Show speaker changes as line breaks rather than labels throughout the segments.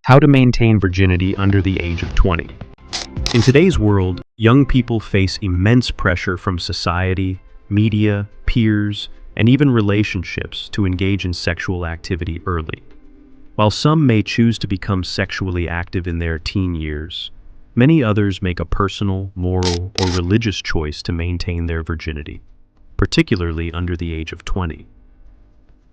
How to maintain virginity under the age of 20. In today's world, young people face immense pressure from society, media, peers, and even relationships to engage in sexual activity early. While some may choose to become sexually active in their teen years, many others make a personal, moral, or religious choice to maintain their virginity, particularly under the age of 20.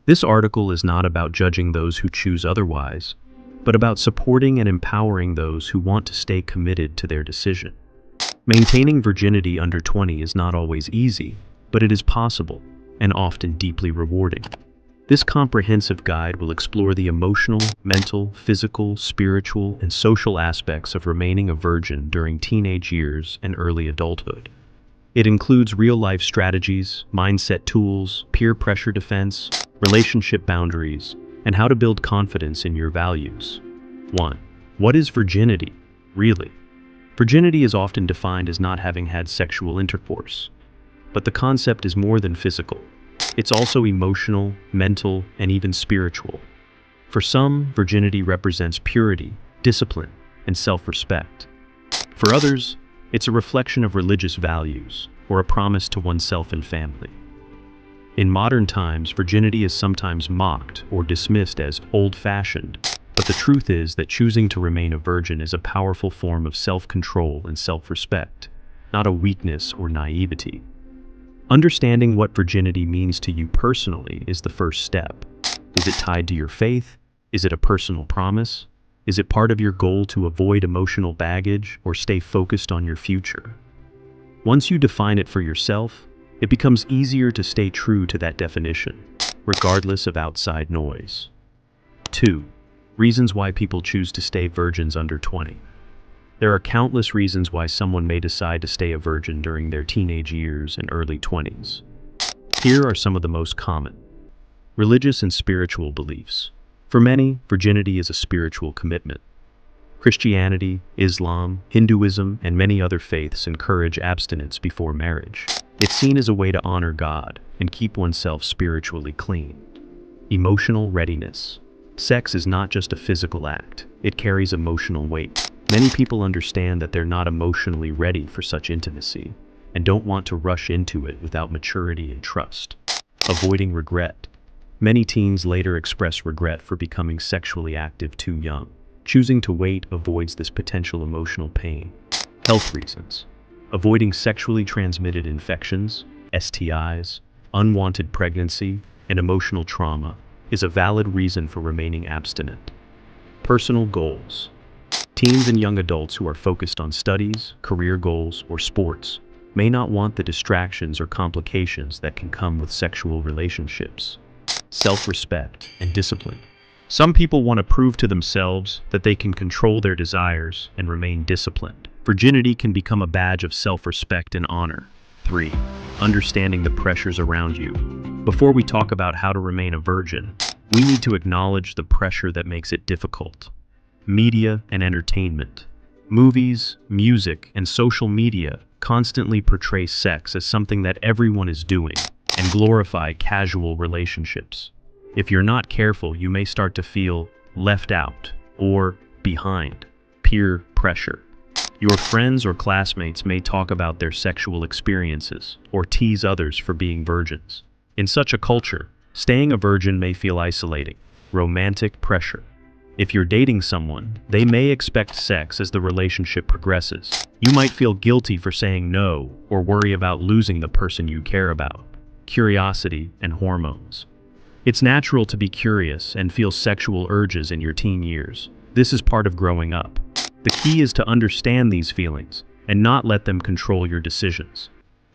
This article is not about judging those who choose otherwise, but about supporting and empowering those who want to stay committed to their decision. Maintaining virginity under 20 is not always easy, but it is possible, and often deeply rewarding. This comprehensive guide will explore the emotional, mental, physical, spiritual, and social aspects of remaining a virgin during teenage years and early adulthood. It includes real-life strategies, mindset tools, peer pressure defense, relationship boundaries, and how to build confidence in your values. 1. What is virginity, really? Virginity is often defined as not having had sexual intercourse. But the concept is more than physical. It's also emotional, mental, and even spiritual. For some, virginity represents purity, discipline, and self-respect. For others, it's a reflection of religious values or a promise to oneself and family. In modern times, virginity is sometimes mocked or dismissed as old-fashioned, but the truth is that choosing to remain a virgin is a powerful form of self-control and self-respect, not a weakness or naivety. Understanding what virginity means to you personally is the first step. Is it tied to your faith? Is it a personal promise? Is it part of your goal to avoid emotional baggage or stay focused on your future? Once you define it for yourself, it becomes easier to stay true to that definition, regardless of outside noise. 2. Reasons why people choose to stay virgins under 20. There are countless reasons why someone may decide to stay a virgin during their teenage years and early 20s. Here are some of the most common. Religious and spiritual beliefs. For many, virginity is a spiritual commitment. Christianity, Islam, Hinduism, and many other faiths encourage abstinence before marriage. It's seen as a way to honor God and keep oneself spiritually clean. Emotional readiness. Sex is not just a physical act, it carries emotional weight. Many people understand that they're not emotionally ready for such intimacy and don't want to rush into it without maturity and trust. Avoiding regret. Many teens later express regret for becoming sexually active too young. Choosing to wait avoids this potential emotional pain. Health reasons. Avoiding sexually transmitted infections, STIs, unwanted pregnancy, and emotional trauma is a valid reason for remaining abstinent. Personal goals. Teens and young adults who are focused on studies, career goals, or sports may not want the distractions or complications that can come with sexual relationships. Self-respect and discipline. Some people want to prove to themselves that they can control their desires and remain disciplined. Virginity can become a badge of self-respect and honor. 3. Understanding the pressures around you. Before we talk about how to remain a virgin, we need to acknowledge the pressure that makes it difficult. Media and entertainment. Movies, music, and social media constantly portray sex as something that everyone is doing and glorify casual relationships. If you're not careful, you may start to feel left out or behind. Peer pressure. Your friends or classmates may talk about their sexual experiences or tease others for being virgins. In such a culture, staying a virgin may feel isolating. Romantic pressure. If you're dating someone, they may expect sex as the relationship progresses. You might feel guilty for saying no or worry about losing the person you care about. Curiosity and hormones. It's natural to be curious and feel sexual urges in your teen years. This is part of growing up. The key is to understand these feelings and not let them control your decisions.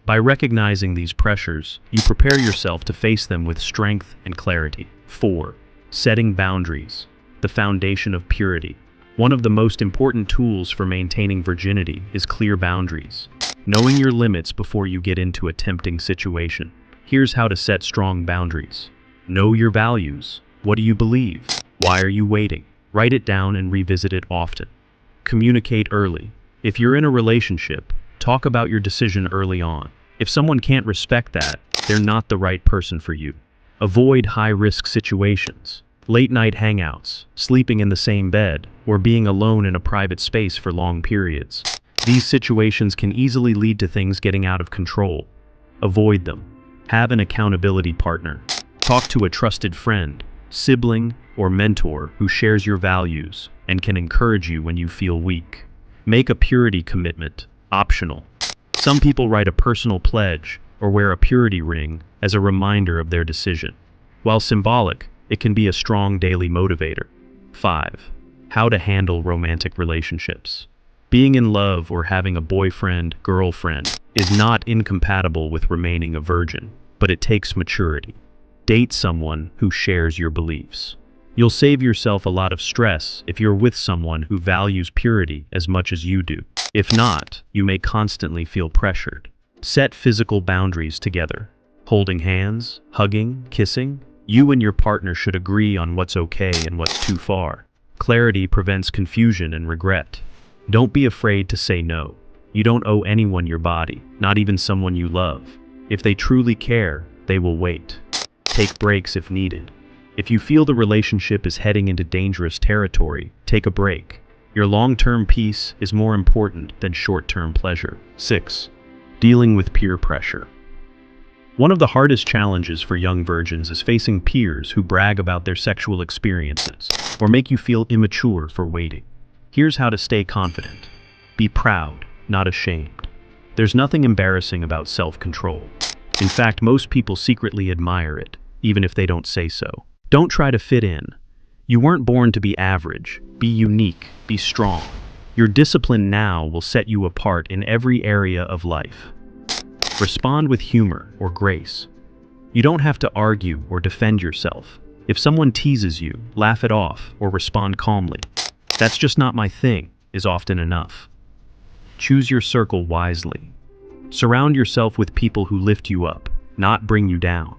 By recognizing these pressures, you prepare yourself to face them with strength and clarity. 4. Setting boundaries. The foundation of purity. One of the most important tools for maintaining virginity is clear boundaries. Knowing your limits before you get into a tempting situation. Here's how to set strong boundaries. Know your values. What do you believe? Why are you waiting? Write it down and revisit it often. Communicate early. If you're in a relationship, talk about your decision early on. If someone can't respect that, they're not the right person for you. Avoid high-risk situations. Late night hangouts, sleeping in the same bed, or being alone in a private space for long periods. These situations can easily lead to things getting out of control. Avoid them. Have an accountability partner. Talk to a trusted friend, sibling, or mentor who shares your values and can encourage you when you feel weak. Make a purity commitment, optional. Some people write a personal pledge or wear a purity ring as a reminder of their decision. While symbolic, it can be a strong daily motivator. 5. How to handle romantic relationships. Being in love or having a boyfriend, girlfriend is not incompatible with remaining a virgin, but it takes maturity. Date someone who shares your beliefs. You'll save yourself a lot of stress if you're with someone who values purity as much as you do. If not, you may constantly feel pressured. Set physical boundaries together. Holding hands, hugging, kissing. You and your partner should agree on what's okay and what's too far. Clarity prevents confusion and regret. Don't be afraid to say no. You don't owe anyone your body, not even someone you love. If they truly care, they will wait. Take breaks if needed. If you feel the relationship is heading into dangerous territory, take a break. Your long-term peace is more important than short-term pleasure. 6. Dealing with peer pressure. One of the hardest challenges for young virgins is facing peers who brag about their sexual experiences or make you feel immature for waiting. Here's how to stay confident. Be proud, not ashamed. There's nothing embarrassing about self-control. In fact, most people secretly admire it, even if they don't say so. Don't try to fit in. You weren't born to be average. Be unique, be strong. Your discipline now will set you apart in every area of life. Respond with humor or grace. You don't have to argue or defend yourself. If someone teases you, laugh it off or respond calmly. "That's just not my thing," is often enough. Choose your circle wisely. Surround yourself with people who lift you up, not bring you down.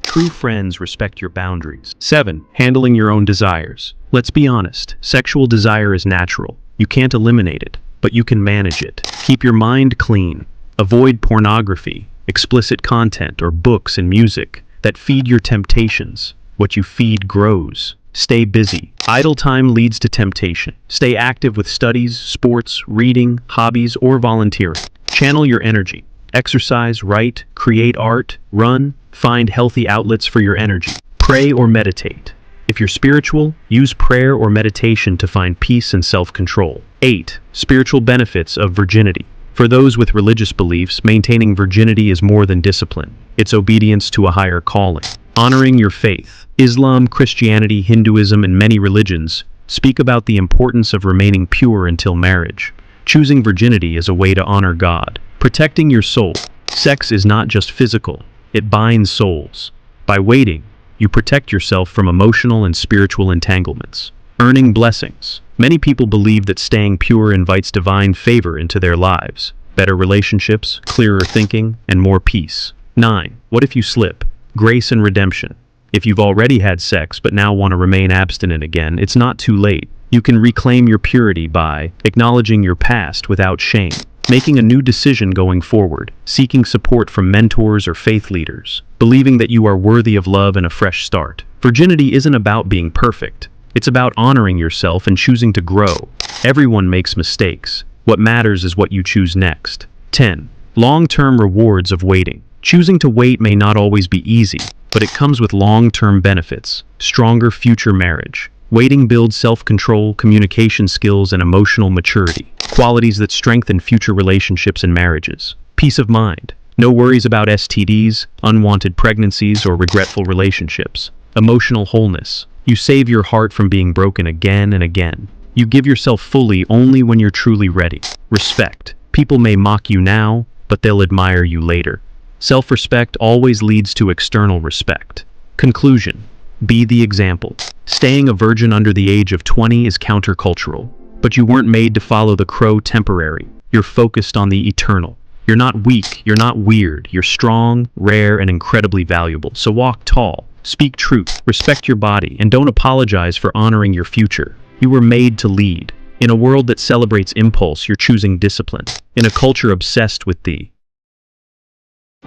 True friends respect your boundaries. 7. Handling your own desires. Let's be honest, sexual desire is natural. You can't eliminate it, but you can manage it. Keep your mind clean. Avoid pornography, explicit content, or books and music that feed your temptations. What you feed grows. Stay busy. Idle time leads to temptation. Stay active with studies, sports, reading, hobbies, or volunteering. Channel your energy. Exercise, write, create art, run, find healthy outlets for your energy. Pray or meditate. If you're spiritual, use prayer or meditation to find peace and self-control. 8. Spiritual benefits of virginity. For those with religious beliefs, maintaining virginity is more than discipline. It's obedience to a higher calling. Honoring your faith. Islam, Christianity, Hinduism, and many religions speak about the importance of remaining pure until marriage. Choosing virginity is a way to honor God. Protecting your soul. Sex is not just physical, it binds souls. By waiting, you protect yourself from emotional and spiritual entanglements. Earning blessings. Many people believe that staying pure invites divine favor into their lives. Better relationships, clearer thinking, and more peace. 9. What if you slip? Grace and redemption. If you've already had sex but now want to remain abstinent again, it's not too late. You can reclaim your purity by acknowledging your past without shame, making a new decision going forward, seeking support from mentors or faith leaders, believing that you are worthy of love and a fresh start. Virginity isn't about being perfect. It's about honoring yourself and choosing to grow. Everyone makes mistakes. What matters is what you choose next. 10. Long-term rewards of waiting. Choosing to wait may not always be easy, but it comes with long-term benefits. Stronger future marriage. Waiting builds self-control, communication skills, and emotional maturity, qualities that strengthen future relationships and marriages. Peace of mind. No worries about STDs, unwanted pregnancies, or regretful relationships. Emotional wholeness. You save your heart from being broken again and again. You give yourself fully only when you're truly ready. Respect. People may mock you now, but they'll admire you later. Self-respect always leads to external respect. Conclusion. Be the example. Staying a virgin under the age of 20 is countercultural, but you weren't made to follow the crow temporary. You're focused on the eternal. You're not weak, you're not weird, you're strong, rare, and incredibly valuable. So walk tall, speak truth, respect your body, and don't apologize for honoring your future. You were made to lead. In a world that celebrates impulse, you're choosing discipline. In a culture obsessed with the